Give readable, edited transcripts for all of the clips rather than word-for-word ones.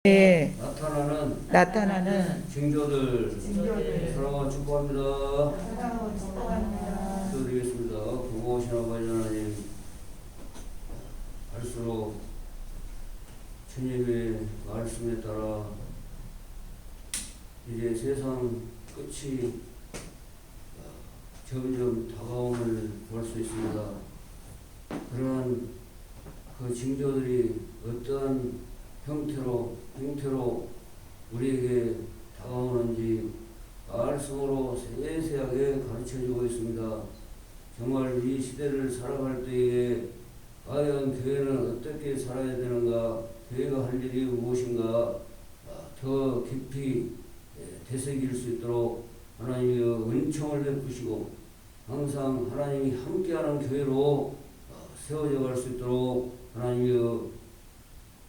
네, 나타나는 징조들 사랑하고 축복합니다. 축복합니다. 기도드리겠습니다. 고마우신 아버지 하나님, 갈수록 주님의 말씀에 따라 이제 세상 끝이 점점 다가옴을 볼 수 있습니다. 그러한 그 징조들이 어떠한 형태로 우리에게 다가오는지 말씀으로 세세하게 가르쳐주고 있습니다. 정말 이 시대를 살아갈 때에 과연 교회는 어떻게 살아야 되는가, 교회가 할 일이 무엇인가 더 깊이 되새길 수 있도록 하나님의 은총을 베푸시고 항상 하나님이 함께하는 교회로 세워져 갈 수 있도록 하나님의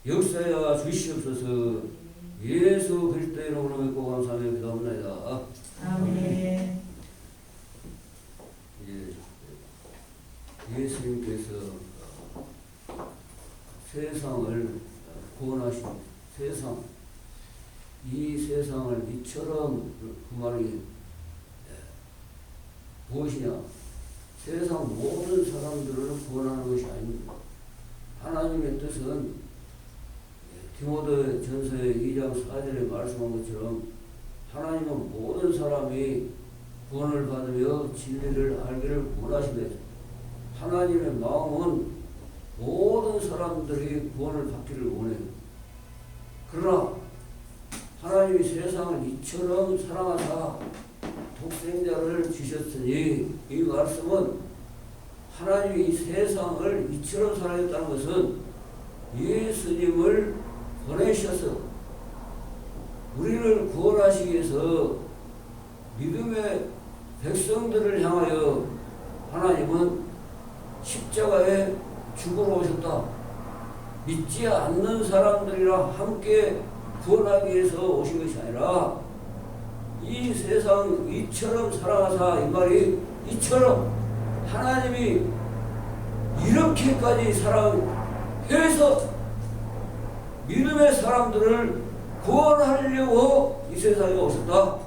역사여 주시옵소서. 예수 그리스도의 이름으로 믿고 감사하며 기도합니다. 아멘. 예수님께서 세상을 구원하신 세상, 이 세상을 이처럼 그 말이 무엇이냐? 세상 모든 사람들을 구원하는 것이 아닙니다. 하나님의 뜻은 디모데 전서의 2장 4절에 말씀한 것처럼 하나님은 모든 사람이 구원을 받으며 진리를 알기를 원하시되 하나님의 마음은 모든 사람들이 구원을 받기를 원해요. 그러나 하나님이 세상을 이처럼 사랑하사 독생자를 주셨으니, 이 말씀은 하나님이 이 세상을 이처럼 사랑했다는 것은 예수님을 보내셔서 우리를 구원하시기 위해서 믿음의 백성들을 향하여 하나님은 십자가에 죽으러 오셨다. 믿지 않는 사람들이랑 함께 구원하기 위해서 오신 것이 아니라 이 세상 이처럼 사랑하사, 이 말이 이처럼 하나님이 이렇게까지 사랑해서 믿음의 사람들을 구원하려고 이 세상에 오셨다.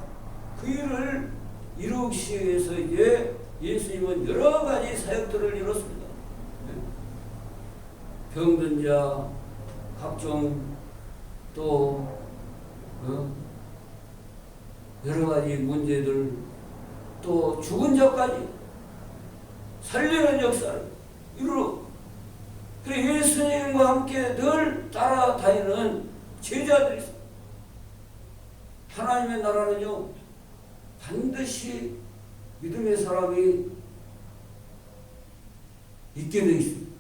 그 일을 이루시기 위해서 이제 예수님은 여러 가지 사역들을 이뤘습니다. 병든 자, 각종 또 여러 가지 문제들, 또 죽은 자까지 살리는 역사를 이루어, 그래 예수님과 함께 늘 따라다니는 제자들이 있습니다. 하나님의 나라는요, 반드시 믿음의 사람이 있게 되어 있습니다.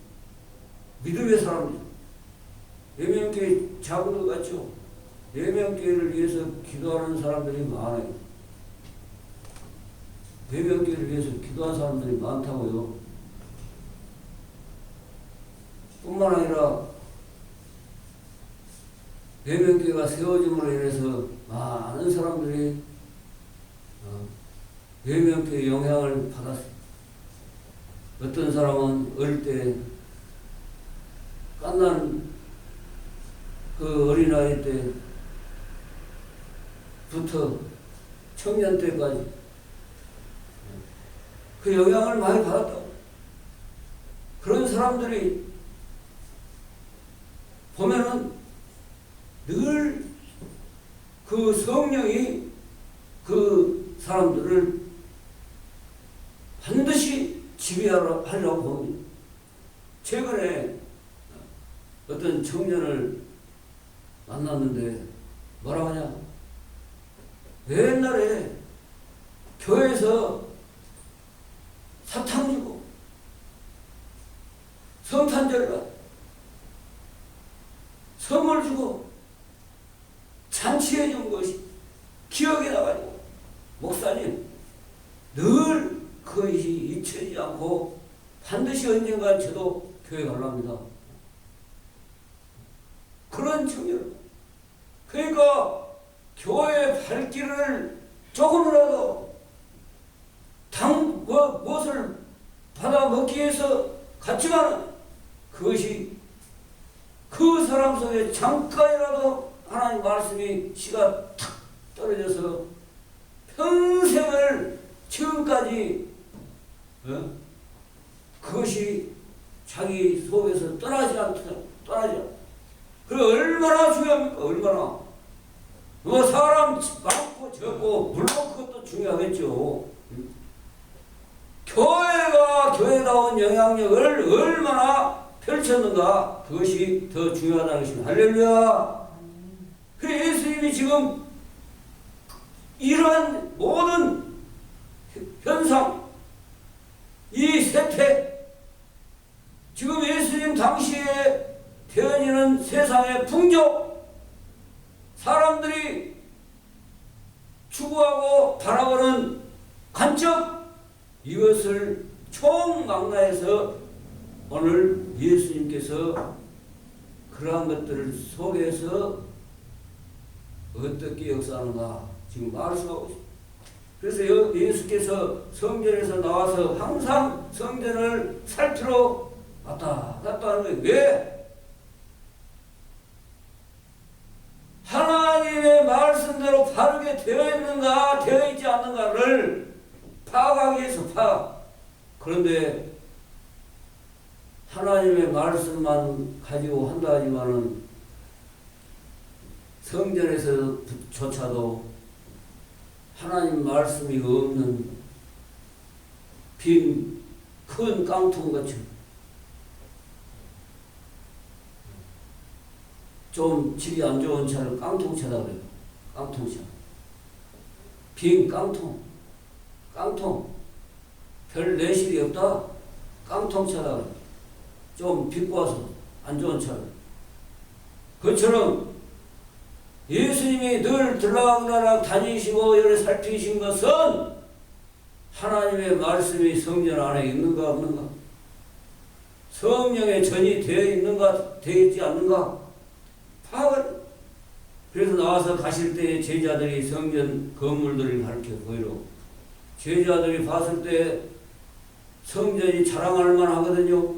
믿음의 사람들. 예명교회 자고도 같죠. 예명교회를 위해서 기도하는 사람들이 많아요. 예명교회를 위해서 기도하는 사람들이 많다고요. 뿐만 아니라 예명교회가 세워짐으로 인해서 많은 사람들이 예명교회의 영향을 받았어요. 어떤 사람은 어릴 때 갓난 그 어린아이 때부터 청년 때까지 그 영향을 많이 받았다고. 그런 사람들이 보면은 늘 그 성령이 그 사람들을 반드시 지배하려고 봅니다. 최근에 어떤 청년을 만났는데 뭐라고 하냐? 옛날에 교회에서 사탕 주고 성탄절날 선물 주고 잔치해 준 것이 기억이 나가지고, 목사님 늘 그것이 잊혀지지 않고 반드시 언젠가 저도 교회 가려고 합니다. 그런 청년, 그러니까 교회 발길을 조금이라도 무엇을 받아 먹기 위해서 갔지만 그것이 그 사람 속에 잠깐이라도 하나 말씀이 씨가 탁 떨어져서 평생을 지금까지 그것이 자기 속에서 떠나지 않다. 그래 얼마나 중요합니까? 얼마나. 뭐 사람 많고 적고 물론 그것도 중요하겠죠. 교회가 교회다운 영향력을 얼마나 펼쳤는가 그것이 더 중요하다는 것입니다. 할렐루야. 그래 예수님이 지금 이러한 모든 현상 이 세태 지금 예수님 당시에 되어지는 세상의 풍조 사람들이 추구하고 바라보는 관점 이것을 총망라해서 오늘 예수님께서 그러한 것들을 속에서 어떻게 역사하는가 지금 말씀하고 있습니다. 그래서 예수께서 성전에서 나와서 항상 성전을 살피러 왔다 갔다 하는 거예요. 왜? 하나님의 말씀대로 바르게 되어 있는가 되어 있지 않는가를 파악하기 위해서 파악. 그런데 하나님의 말씀만 가지고 한다 하지만은 성전에서조차도 하나님 말씀이 없는 빈 큰 깡통같이 좀 질이 안 좋은 차를 깡통차다 그래요. 깡통차. 빈 깡통. 별 내실이 없다. 깡통차다 그래요. 좀 비꼬아서 안 좋은 차를. 그처럼 예수님이 늘 들락날락 다니시고 여러 살피신 것은 하나님의 말씀이 성전 안에 있는가 없는가, 성령의 전이 되어 있는가 되어 있지 않는가 파악을. 그래서 나와서 가실 때 제자들이 성전 건물들을 가르쳐 보이러 제자들이 봤을 때 성전이 자랑할 만하거든요.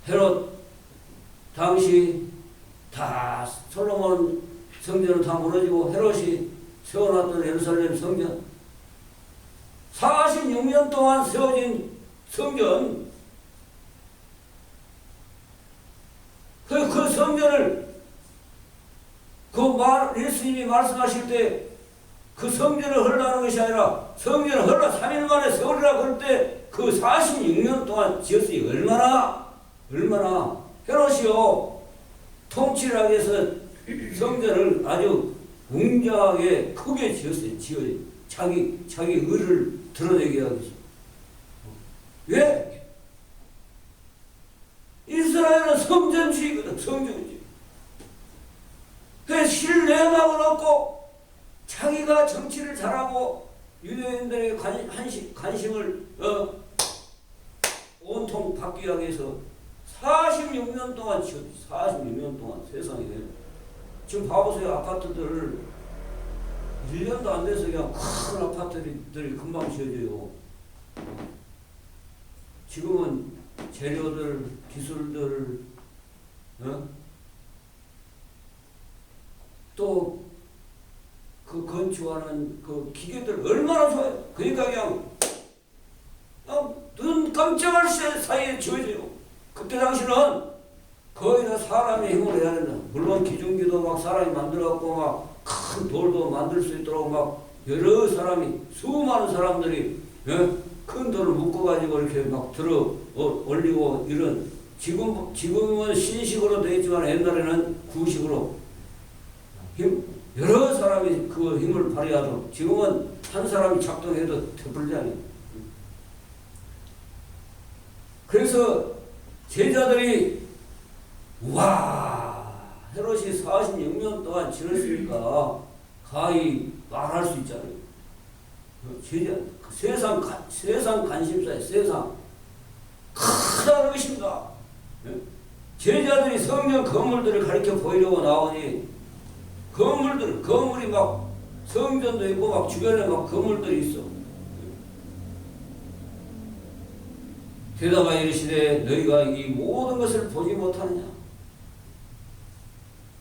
헤롯 당시 다 솔로몬 성전은 다 무너지고 헤롯이 세워놨던 예루살렘 성전 46년 동안 세워진 성전 그 성전을 예수님이 말씀하실 때 그 성전을 헐라는 것이 아니라 성전을 헐라 3일 만에 세우리라 그럴 때 그 46년 동안 지었으니 얼마나 헤롯이요 통치를 하기 위해서 성전을 아주 웅장하게 크게 지었어요. 자기 의를 드러내게 하기 위해서. 왜? 이스라엘은 성전주의거든. 성전주의. 그래서 신뢰망을 얻고 자기가 정치를 잘하고 유대인들의 관심을 온통 받기 위해서 46년 동안 지었지. 46년 동안 세상에. 지금 봐보세요. 아파트들 1년도 안 돼서 그냥 큰 아파트들이 금방 지어져요. 지금은 재료들, 기술들, 또 그 건축하는 그 기계들 얼마나 좋아요. 그러니까 그냥 눈 깜짝할 사이에 지어져요. 그때 당시는 거의 다 사람의 힘으로 해야 된다. 물론 기중기도 막 사람이 만들어갖고 막 큰 돌도 만들 수 있도록 막 여러 사람이 수많은 사람들이 큰 돌을 묶어가지고 이렇게 막 들어 올리고 이런 지금은 신식으로 되어 있지만 옛날에는 구식으로 여러 사람이 그 힘을 발휘하도록 지금은 한 사람이 작동해도 되불잖아요. 그래서 제자들이 와 헤롯이 46년 동안 지냈으니까 가히 말할 수 있잖아요. 제자 세상 관심사에 세상 크다는 것입니다. 제자들이 성령 건물들을 가르쳐 보이려고 나오니 건물이 막 성전도 있고 막 주변에 막 건물들이 있어. 대답하여 이르시되 너희가 이 모든 것을 보지 못하느냐?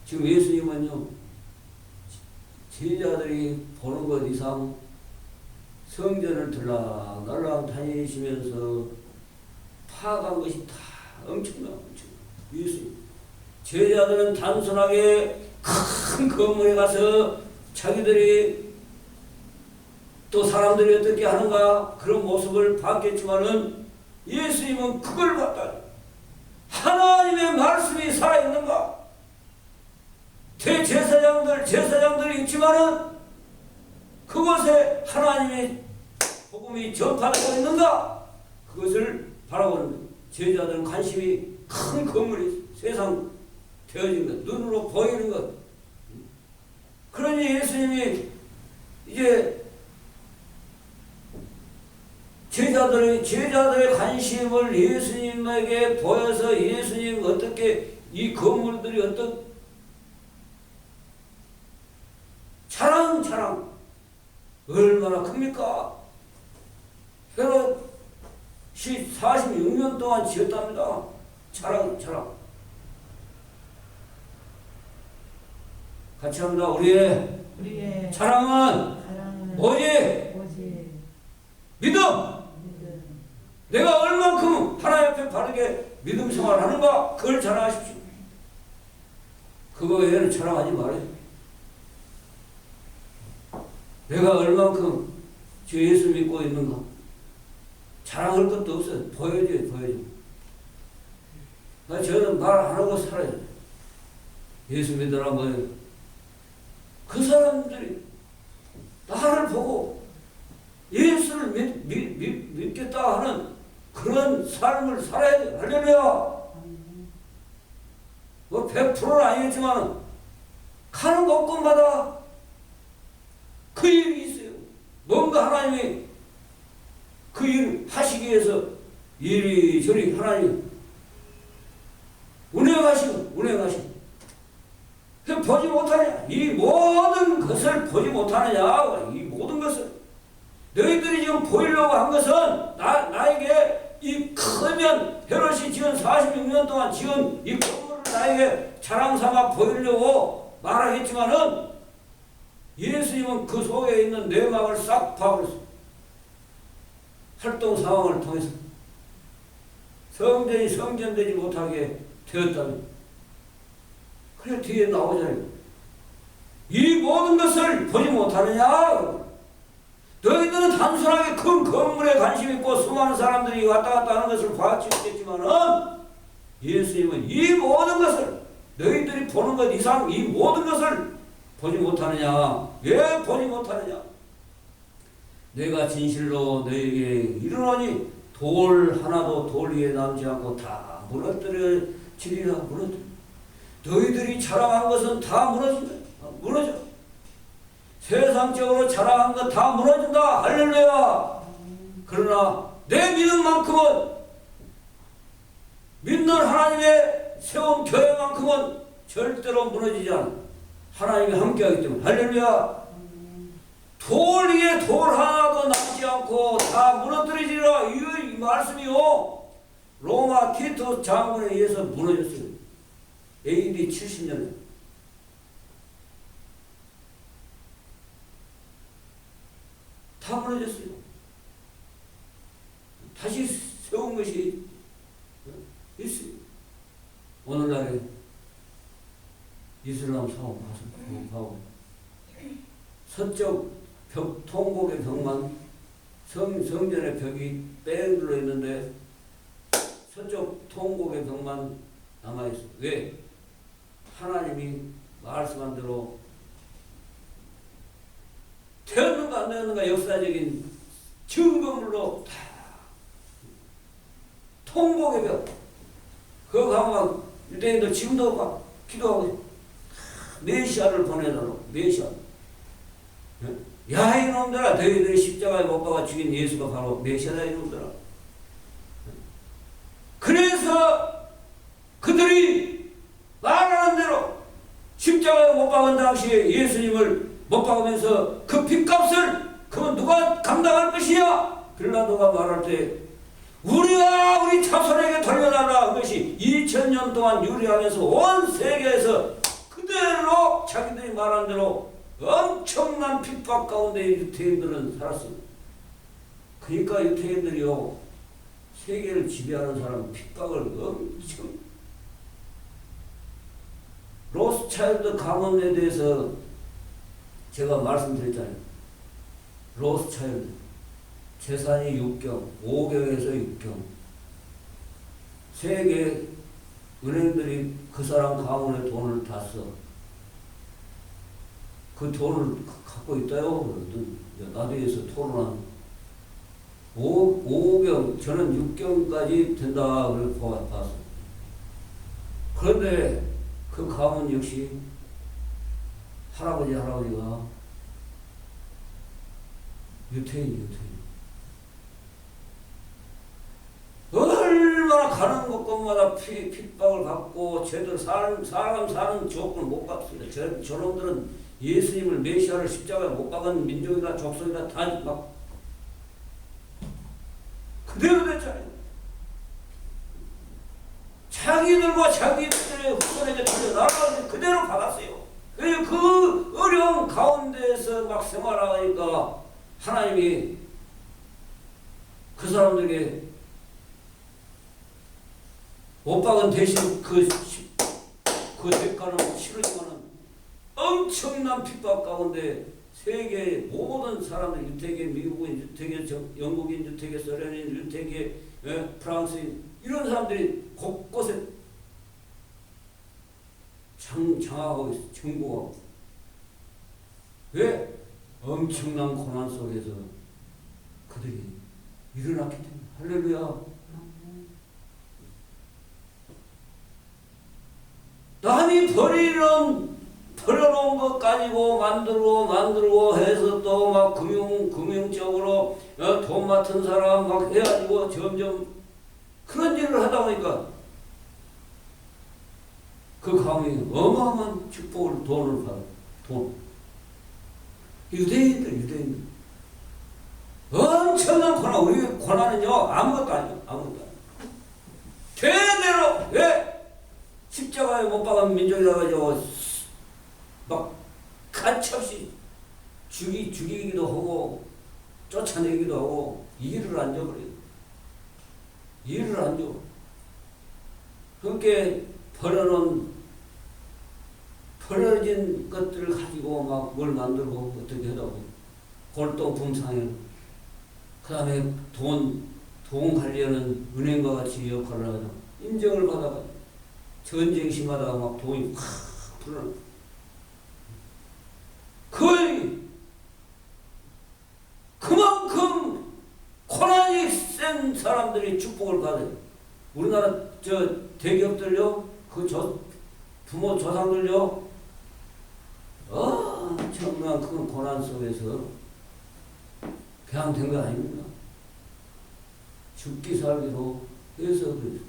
지금 예수님은요, 제자들이 보는 것 이상 성전을 들락날락 다니시면서 파간 것이 다 엄청나. 예수님. 제자들은 단순하게 큰 건물에 가서 자기들이 또 사람들이 어떻게 하는가 그런 모습을 봤겠지만은 예수님은 그걸 봤다. 하나님의 말씀이 살아있는가? 제사장들이 있지만은 그곳에 하나님의 복음이 전파되고 있는가? 그것을 바라보는 제자들은 관심이 큰 건물이 세상 되어진 것, 눈으로 보이는 것. 그러니 예수님이 이제 제자들의 관심을 예수님에게 보여서 예수님 어떻게 이 건물들이 어떤 자랑 얼마나 큽니까? 헤롯이 46년 동안 지었답니다. 자랑. 같이 합니다. 우리의 자랑은 뭐지? 믿음! 내가 얼만큼 하나님 앞에 바르게 믿음 생활을 하는가? 그걸 자랑하십시오. 그거 외에는 자랑하지 말아요. 내가 얼만큼 주 예수 믿고 있는가? 자랑할 것도 없어요. 보여줘요. 저는 말 안 하고 살아요. 예수 믿으라 뭐예요? 그 사람들이 나를 보고 예수를 믿겠다 하는 그런 삶을 살아야 돼요. 할렐루야! 뭐 100%는 아니겠지만 가는 곳곳마다 그 일이 있어요. 뭔가 하나님이 그 일을 하시기 위해서 이리저리 하나님 운행하시고 보지 못하느냐? 이 모든 것을 보지 못하느냐? 이 모든 것을 너희들이 지금 보이려고 한 것은 나에게 이 크면 헤롯이 지은 46년 동안 지은 이 건물을 나에게 자랑삼아 보이려고 말하겠지만은 예수님은 그 속에 있는 내막을 싹 파버렸어요. 활동 상황을 통해서 성전이 성전되지 못하게 되었다면 그래 뒤에 나오잖아요. 이 모든 것을 보지 못하느냐? 너희들은 단순하게 큰 건물에 관심 있고 수많은 사람들이 왔다 갔다 하는 것을 봤겠지만은 예수님은 이 모든 것을 너희들이 보는 것 이상 이 모든 것을 보지 못하느냐? 왜 보지 못하느냐? 내가 진실로 너희에게 이르노니 돌 하나도 돌 위에 남지 않고 다 무너뜨려지리라. 너희들이 자랑한 것은 다 무너져. 세상적으로 자랑한 것 다 무너진다. 할렐루야. 그러나 내 믿음만큼은 믿는 하나님의 세운 교회만큼은 절대로 무너지지 않아. 하나님이 함께하기 때문에. 할렐루야. 돌 위에 돌 하나도 남지 않고 다 무너뜨리지라. 이 말씀이요. 로마 티토 장군에 의해서 무너졌어요. AD 70년에. 다 무너졌어요. 다시 세운 것이 있어요. 오늘날에 이슬람 사원 가서 서쪽 벽, 통곡의 벽만 성전의 벽이 빼들어 있는데 서쪽 통곡의 벽만 남아있어. 왜? 하나님이 말씀한 대로 되었는가 안 되었는가 역사적인 증거물로 다 통곡의 벽. 그거 가면 유대인들 지금도 막 기도하고 메시아를 보내달라고. 메시아. 야 이놈들아, 너희들이 십자가에 못 박아 죽인 예수가 바로 메시아다 이놈들아. 그래서 그들이 말하는 대로 십자가에 못 박은 당시에 예수님을 못 박으면서 그 핏값을 그건 누가 감당할 것이냐? 빌라도가 말할 때 우리가 우리 자손에게 돌려달라. 그것이 2000년 동안 유리하면서 온 세계에서 그 그대로 자기들이 말한 대로 엄청난 핍박 가운데 유태인들은 살았습니다. 그러니까 유태인들이요, 세계를 지배하는 사람 핍박을 엄청. 로스차일드 가문에 대해서 제가 말씀드렸잖아요. 로스차일드 재산이 6경, 5경에서 6경. 세계 은행들이 그 사람 가문의 돈을 다 써. 그 돈을 갖고 있다요. 나중에서 토론한 5경, 저는 6경까지 된다 그걸 봤어. 그런데 그 가문 역시 할아버지가 유태인. 얼마나 가는 곳곳마다 핍박을 받고 제대로 사람 사는 조건을 못 받습니다. 저놈들은 예수님을 메시아를 십자가에 못 박은 민족이다 족속이다 다 막 그대로 됐잖아요. 자기들과 자기들의 후손에게 들려나가서 그대로 받았어요. 그 어려운 가운데에서 막 생활하니까 하나님이 그 사람들에게 못 박은 대신 그 대가는 치르지만은 엄청난 핍박 가운데 세계의 모든 사람들, 유태계 미국인, 유태계 영국인, 유태계 소련인, 유태계 프랑스인 이런 사람들이 곳곳에 장하고 있어, 정복하고. 왜? 엄청난 고난 속에서 그들이 일어났기 때문에. 할렐루야. 남이 버려놓은 것 가지고 만들고 해서 또 막 금융적으로 돈 맡은 사람 막 해가지고 점점 그런 일을 하다 보니까 그 가문이 어마어마한 축복을 돈을 받아. 돈. 유대인들. 엄청난 고난. 우리 고난은요 아무것도 아니에요. 아무것도 아니에요. 제대로 왜? 십자가에 못 박은 민족이라 가지고 막 가차없이 죽이기도 하고 쫓아내기도 하고 이를 안 줘버려요. 이를 안 줘. 그렇게 버려진 것들을 가지고 막 뭘 만들고 어떻게 하다고 골동품상에 그 다음에 돈 관리하는 은행과 같이 역할을 하다 인정을 받아가 전쟁 심하다가 막 돈이 확 불어나. 거의 그만큼 고난이 센 사람들이 축복을 받아요. 우리나라 대기업들요, 부모 조상들요, 정말 큰 고난 속에서 그냥 된 거 아닙니까? 죽기 살기로 해서 그래요.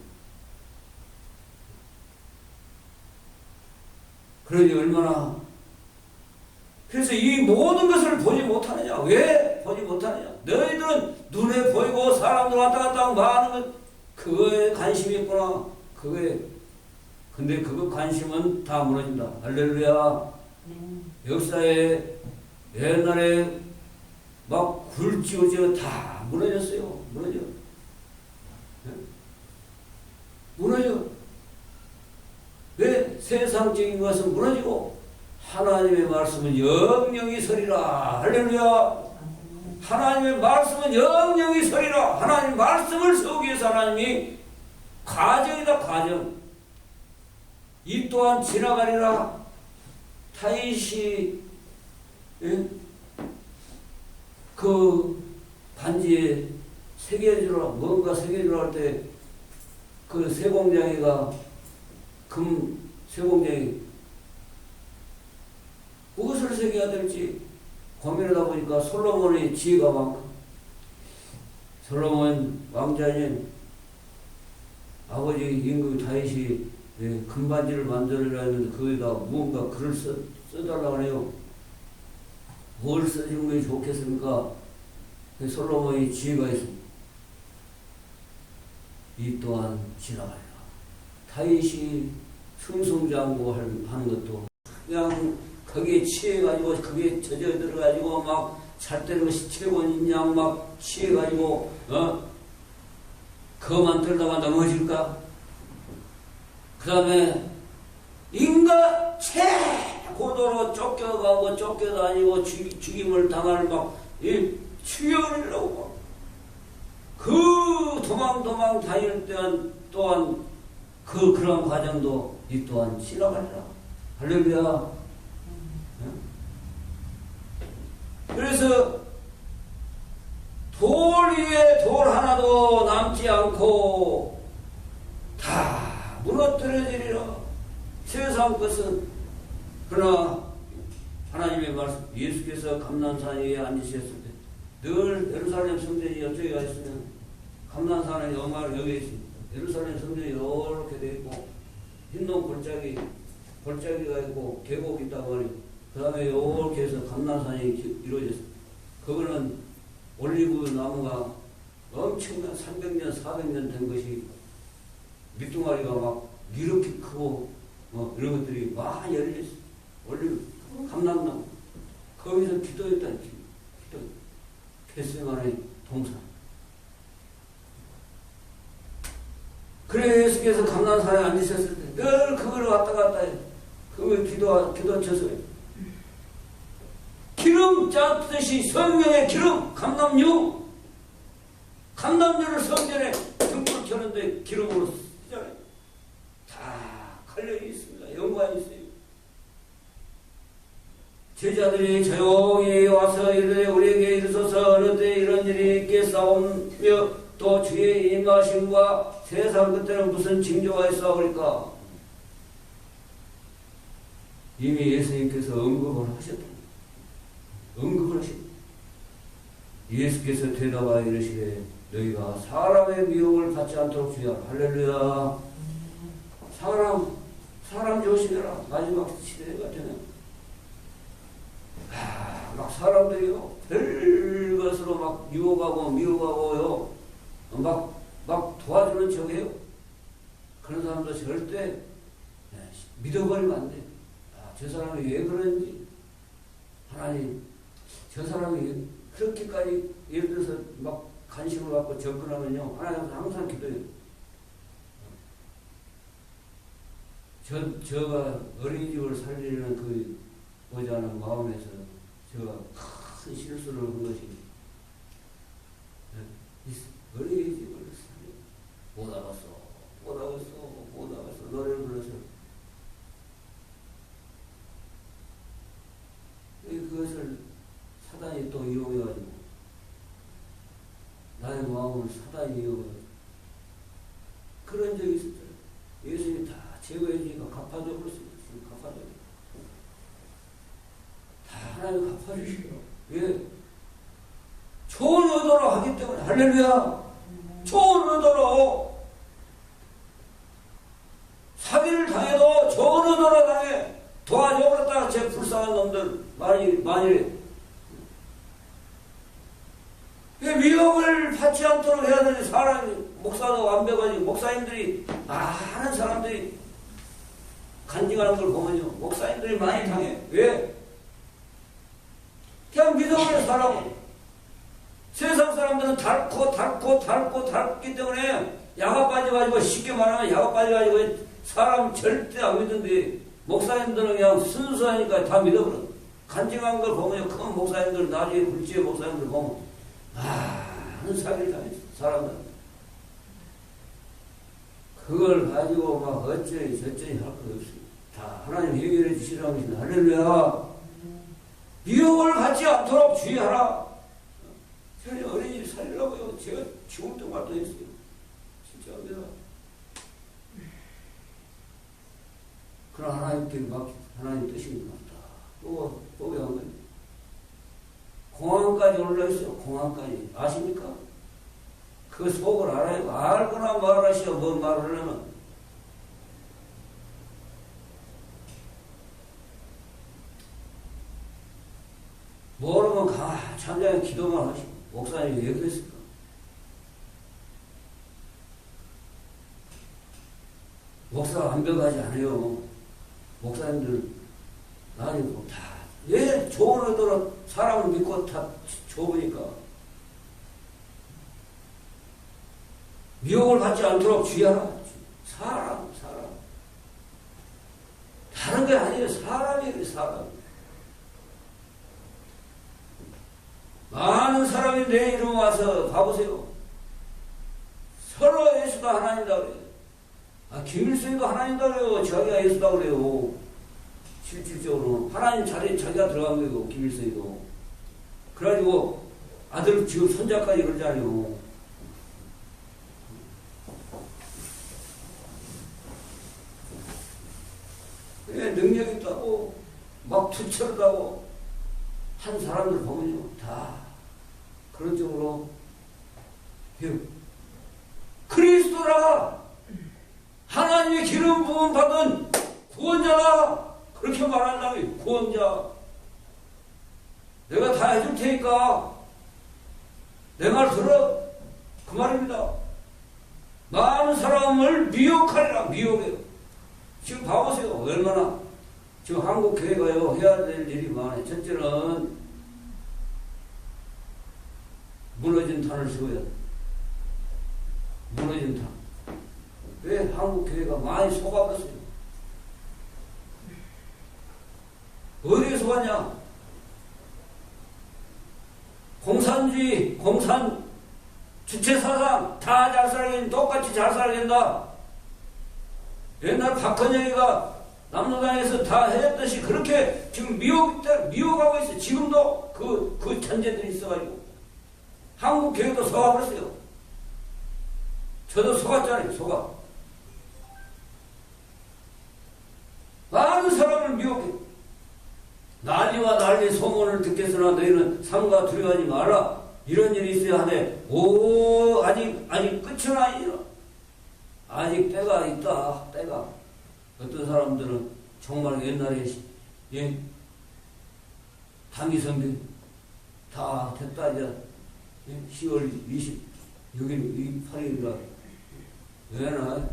그러니 얼마나. 그래서 이 모든 것을 보지 못하느냐? 왜 보지 못하느냐? 너희들은 눈에 보이고 사람들 왔다 갔다 하는 것 그거에 관심이 있구나. 근데 그거 관심은 다 무너진다. 할렐루야. 역사에 옛날에 막 굴지어져 다 무너졌어요. 무너져. 왜? 세상적인 것은 무너지고 하나님의 말씀은 영영이 서리라. 할렐루야. 하나님의 말씀은 영영이 서리라. 하나님 말씀을 세우기 위해서 하나님이 과정이다. 과정. 이 또한 지나가리라. 타이시 그 반지에 뭔가 새겨주라 할 때 그 쇠공장이가 쇠공장이 무엇을 새겨야 될지 고민하다 보니까 솔로몬의 지혜가 많고 솔로몬 왕자님 아버지 임금 다윗이 금반지를 만들으려 했는데 거기다 무언가 글을 써달라고 하네요. 뭘 써주는 게 좋겠습니까? 솔로몬의 지혜가 있습니다. 이 또한 지나가리라. 다윗이 승승장구 하는 것도 그냥 거기에 취해가지고 거기에 젖어 들어가지고 막 잘 때는 시체곤 양막 취해가지고 그거만 들다가 넘어질까? 그 다음에 인간 최고도로 쫓겨가고 쫓겨다니고 죽임을 당할 막 추격이라고 그 도망 다닐 때는 또한 그런 과정도 이 또한 지나가리라. 할렐루야. 그래서 돌 위에 돌 하나도 남지 않고 다 무너뜨려지리라. 세상 것은 그러나 하나님의 말씀 예수께서 감난산 위에 앉으셨을 때 늘 예루살렘 성전이 옆쪽에 가 있으면 감난산의 영화를 여기에 있습니다. 예루살렘 성전이 이렇게 되어 있고 흰동 골짜기가 있고 계곡이 있다고 하니 그 다음에 이렇게 해서 감난산이 이루어졌어요. 그거는 올리브 나무가 엄청난 300년 400년 된 것이 밑둥아리가 막 이렇게 크고 이런 것들이 많이 열렸어요. 올리브 감난나무 거기서 기도했다는 기도 겟세마네 동산. 그래 예수께서 감난산에 앉으셨을 때 늘 그걸 왔다 갔다 해요. 그걸 기도쳐서 기름 짜듯이 성령의 기름 감남유 감남유를 성전에 등불을 켜는데 기름으로 쓰잖아요. 다 칼려 있습니다. 연관이 있어요. 제자들이 조용히 와서 이르되 우리에게 이르소서 어느 때 이런 일이 있겠사오며 또 주의 임하심과 세상 끝에는 무슨 징조가 있사오리까. 이미 예수님께서 언급을 하셨다. 언급을 하셨다. 예수께서 대답하여 이르시되 너희가 사람의 미혹을 받지 않도록 주의하라. 할렐루야. 사람 조심해라. 마지막 시대 같으면 막 사람들이요 별것으로 막 유혹하고 미혹하고요 막 도와주는 척해요. 그런 사람도 절대 믿어버리면 안 돼. 저 사람이 왜 그런지 하나님 저 사람이 그렇게까지 예를 들어서 막 관심을 갖고 접근하면요 하나님 항상 기도해요. 저가 어린이집을 살리려는 그 보자는 마음에서 제가 큰 실수를 한 것이 어린이집을 못 나갔어 노래를 불러서 그것을 사단이 또 이용해가지고 나의 마음을 사단이 이용해가지고 그런 적이 있었어요. 예수님이 다 제거해 주니까 갚아줘 볼 수 있어요. 갚아줘. 다 하나님 갚아주시더라고. 왜? 좋은 의도로 하기 때문에. 할렐루야. 좋은 의도로 사기를 당해도 좋은 의도로 당해 도와줘 그랬다가 제 불쌍한 놈들 만일에 미혹을 받지 않도록 해야 되는 사람이 목사도 완벽하지 목사님들이 많은 사람들이 간증하는 걸 보면요 목사님들이 많이 당해. 왜? 그냥 믿어버려 사람은. 세상 사람들은 닳기 때문에 야가 빠져가지고 쉽게 말하면 야가 빠져가지고 사람 절대 안 믿는데 목사님들은 그냥 순수하니까 다 믿어버려. 간증한 걸 보면요 큰 목사님들 나중에 굴지의 목사님들 보면 많은 사기를 당했어 사람들. 그걸 가지고 막 어쩌니 저쩌니 할 것 없어요. 다 하나님 해결해 주시라고 하시는 할렐루야. 미혹을 받지 않도록 주의하라. 저는 어린이를 살리려고요. 제가 죽을 때마다 했어요. 진짜 내가. 그러나 하나님께 막 하나님 뜻인 것 같다. 또 왜 한 거예요? 공항까지 올라있어요. 공항까지. 아십니까? 그 속을 알아요. 알거나 말하시오. 뭔 말을 하려면. 모르면 참장에 기도만 하시고. 목사님이 왜 그랬을까? 목사가 완벽하지 않아요. 목사님들 아니고 다, 왜 좋은 의도로 사람을 믿고 다 줘보니까. 미혹을 받지 않도록 주의하라. 사람. 다른 게 아니에요. 사람이에요, 사람. 많은 사람이 내 이름 와서 봐보세요. 서로 예수가 하나님이다 그래요. 김일성이도 하나님이다 그래요. 자기가 예수다 그래요. 실질적으로 하나님 자리에 자기가 들어간 거예요. 김일성이도. 그래가지고 아들 지금 손자까지 그러잖아요. 왜 능력 있다고 막 투철하다고 한 사람들 보면요 다 그런 쪽으로 해요. 그리스도라 하나님의 기름 부음 받은 구원자라 그렇게 말한다면 구원자 내가 다 해줄 테니까 내 말 들어 그 말입니다. 많은 사람을 미혹하리라. 미혹해요. 지금 봐보세요. 얼마나 지금 한국 교회가요 해야 될 일이 많아요. 첫째는 무너진 탄을 세워야 돼. 무너진 탄. 왜 한국 교회가 많이 속아갔어요? 어디에 속았냐? 공산주의, 공산 주체사상 다 잘 살아야 똑같이 잘 살아야 된다. 옛날 박헌영이가 남로당에서 다 해줬듯이 그렇게 지금 미혹하고 있어요. 지금도 그 잔재들이 있어가지고. 한국 교회도 속아버렸어요. 저도 속았잖아요, 속아. 많은 사람을 미혹해. 난리와 난리 소문을 듣겠으나 너희는 삼가 두려워하지 마라. 이런 일이 있어야 하네. 오, 아직 끝은 아니라. 아직 때가 있다, 때가. 어떤 사람들은 정말 옛날에, 예, 단기선비 다 됐다, 이제, 10월 26일, 28일이라. 왜나?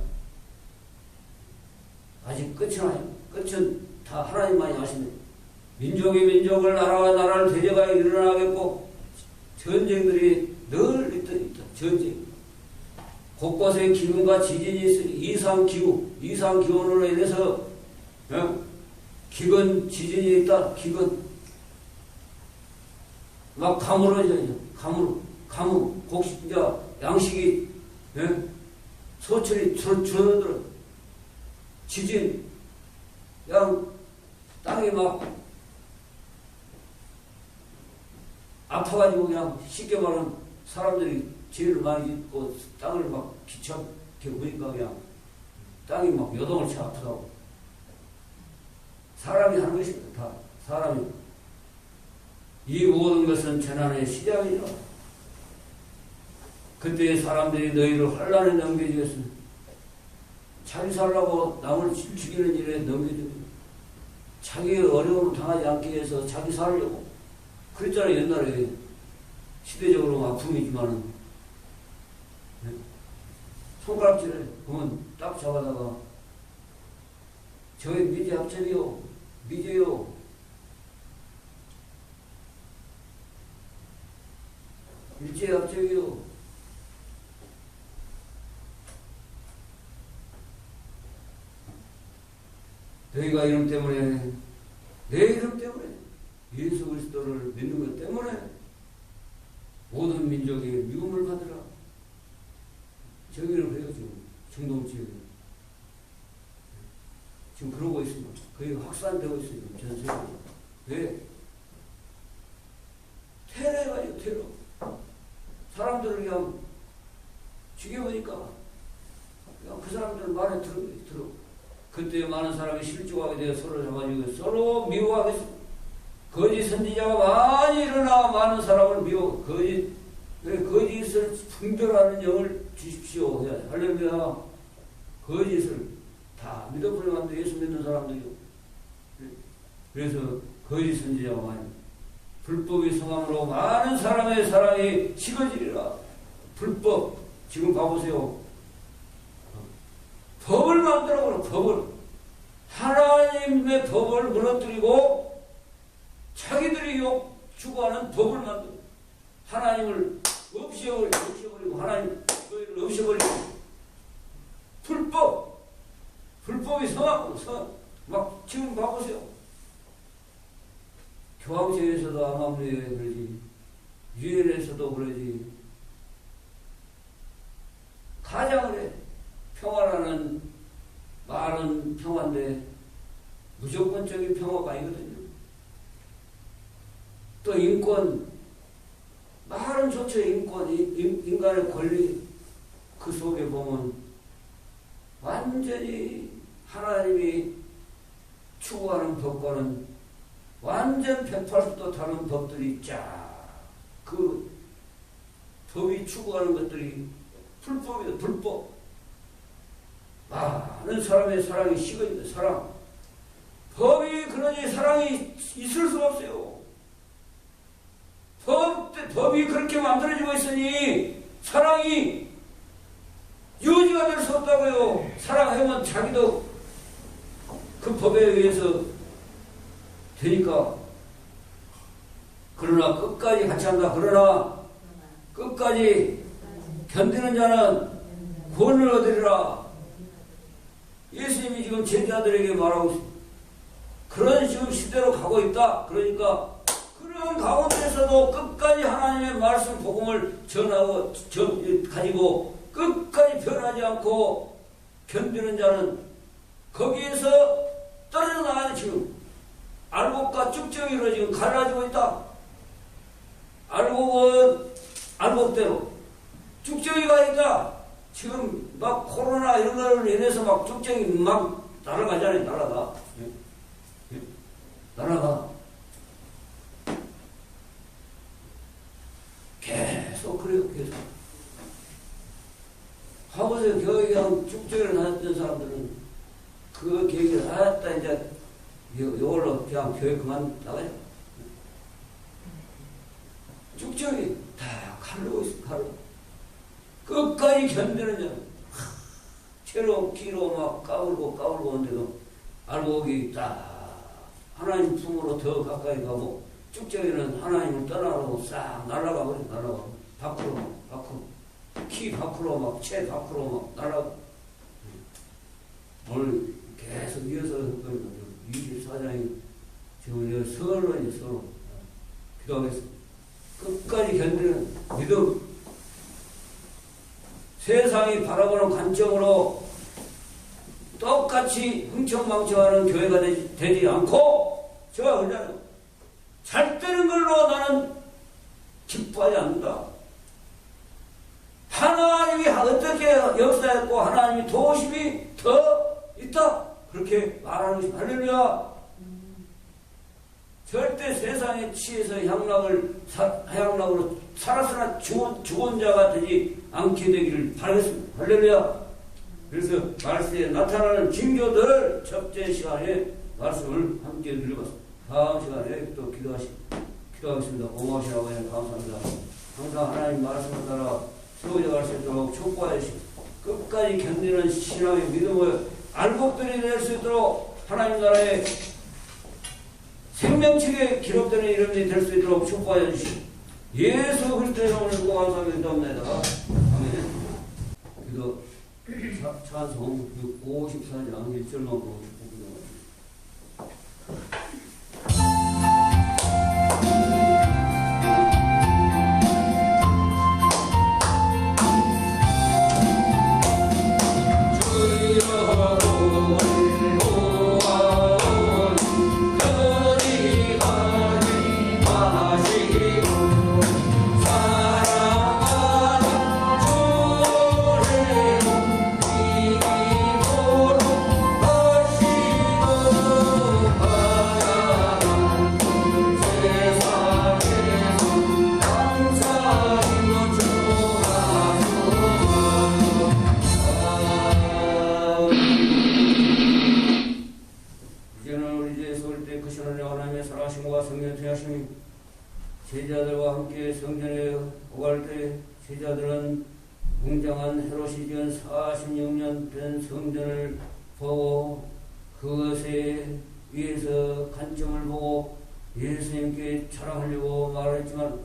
아직 끝은 아니고, 끝은 다 하나님만이 아시네. 민족이 민족을, 나라가 나라를 대적하여 일어나겠고, 전쟁들이 늘 있다, 전쟁. 곳곳에 기근과 지진이 있으니 이상기온으로 인해서 기근, 지진이 있다. 기근 막 가물어져요. 가물 곡식자 양식이 소철이 줄어들어. 지진 그냥 땅이 막 아파가지고 그냥 쉽게 말하면 사람들이 죄를 많이 짓고 땅을 막 기척게 보니까 그냥 땅이 막 요동을 쳐 아프다고. 사람이 하는 것입니다. 다 사람이. 이 모든 것은 재난의 시작이라. 그때 사람들이 너희를 환난에 넘겨주겠으니 자기 살라고 남을 죽이는 일에 넘겨주고 자기 어려움을 당하지 않기 위해서 자기 살려고 그랬잖아요. 옛날에 시대적으로 아픔이지만은 손가락질을 보면 딱 잡아다가 저희 미제 합체비요, 미제요. 일제 합체비요. 너희가 이름 때문에, 내 이름 때문에, 예수 그리스도를 믿는 것 때문에 모든 민족이 미움을 받으라. 저기를 그래요, 지금. 중동 지역에. 지금 그러고 있습니다. 거의 확산되고 있어요, 전 세계로. 왜? 테러해가지고, 테러. 사람들을 그냥 죽여보니까, 그냥 그 사람들 말에 들어. 그때 많은 사람이 실족하게 되어 서로 잡아주고 서로 미워하겠습니다. 거짓 선지자가 많이 일어나 많은 사람을 미워. 거짓을 분별하는 영을 주십시오. 할렐루야. 거짓을 다 믿어버리면 예수 믿는 사람들이요. 그래서 거짓 선지자가 많이 불법의 성함으로 많은 사람의 사랑이 식어지리라. 불법. 지금 봐보세요. 법을 만들어버려. 법을. 하나님의 법을 무너뜨리고 자기들이 추구하는 법을 만들고 하나님을 없애버리고 하나님 너희를 없애버리고 불법이 성하고 막 지금 봐보세요. 교황청에서도 암암리에 그러지, 유엔에서도 그러지. 가장을 해. 평화라는 말은 평화인데 무조건적인 평화가 아니거든요. 또 인권, 말은 좋죠. 인권, 인간의 권리. 그 속에 보면 완전히 하나님이 추구하는 법과는 완전 180도 다른 법들이 그 법이 추구하는 것들이 불법이다. 불법. 많은 사람의 사랑이 식어있는 사랑. 법이 그러니 사랑이 있을 수가 없어요. 법이 그렇게 만들어지고 있으니 사랑이 유지가 될 수 없다고요. 사랑하면 자기도 그 법에 의해서 되니까. 그러나 끝까지 같이 한다. 그러나 끝까지 견디는 자는 구원을 얻으리라. 예수님이 지금 제자들에게 말하고 있습니다. 그런 지금 시대로 가고 있다. 그러니까 그런 가운데서도 끝까지 하나님의 말씀 복음을 전하고 가지고 끝까지 변하지 않고 견디는 자는 거기에서 떨어져 나가는 지금 알곡과 쭉정이로 지금 갈라지고 있다. 알곡은 알곡대로, 쭉정이가 있다. 지금 막 코로나 이런 거로 인해서 막 쭉정이 막 날아가잖아요. 날아가. 계속 그래요. 계속. 하고서 교육이랑 쭉정이를 하셨던 사람들은 그 계획을 하였다. 이제 이걸로 그냥 교회 그만 나가요. 쭉정이 다 가르고 있어. 끝까지 견디는 자는 채로 기로 막 까불고 오는데도 알곡이 딱 하나님 품으로 더 가까이 가고 쭉정이는 하나님을 떠나고 싹 날아가. 밖으로 키 밖으로 막 채 밖으로 막 날아가. 오늘 계속 이어서 24장이 지금 서로 기도하겠습니다. 끝까지 견디는 믿음. 세상이 바라보는 관점으로 똑같이 흥청망청하는 교회가 되지 않고, 제가 그러잖아요. 잘 되는 걸로 나는 기뻐하지 않는다. 하나님이 어떻게 역사했고 하나님이 도우심이 더 있다. 그렇게 말하는 것이 할렐루야. 절대 세상에 취해서 향락으로 살았으나 죽은 자가 되지 않게 되기를 바라겠습니다. 할렐루야. 그래서 말씀에 나타나는 징조들 첫째 시간에 말씀을 함께 드려봤습니다. 다음 시간에 또 기도하겠습니다. 고마우신 아버지 감사합니다. 항상 하나님 말씀을 따라 세워져갈 수 있도록 촉구하여 주시고 끝까지 견디는 신앙의 믿음을 알곡들이 될 수 있도록 하나님 나라의 생명책에 기록되는 이름이 될 수 있도록 축복하여 주시고 예수 그리스도의 이름으로 감사합니다. 아멘. 기도 찬송 54장 1절만 보고 제자들과 함께 성전에 오갈 때 제자들은 웅장한 헤롯이 지은 46년 된 성전을 보고 그것에 의해서 관점을 보고 예수님께 자랑하려고 말했지만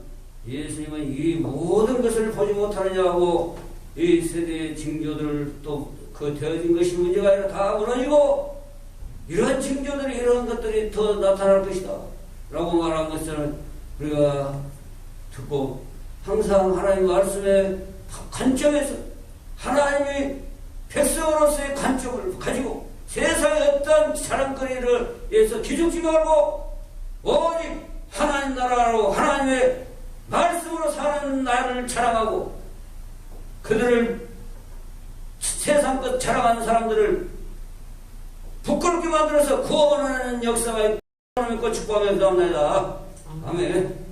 예수님은 이 모든 것을 보지 못하느냐고 이 세대의 징조들을 또 그 되어진 것이 문제가 아니라 다 무너지고 이런 징조들이 이런 것들이 더 나타날 것이다 라고 말한 것을 우리가 듣고 항상 하나님 말씀의 관점에서 하나님이 백성으로서의 관점을 가지고 세상의 어떤 자랑거리를 위해서 기죽지 말고 오직 하나님 나라로 하나님의 말씀으로 사는 나를 자랑하고 그들을 세상 것 자랑하는 사람들을 부끄럽게 만들어서 구원하는 역사가 있고 축복하며 기도합니다. 아멘.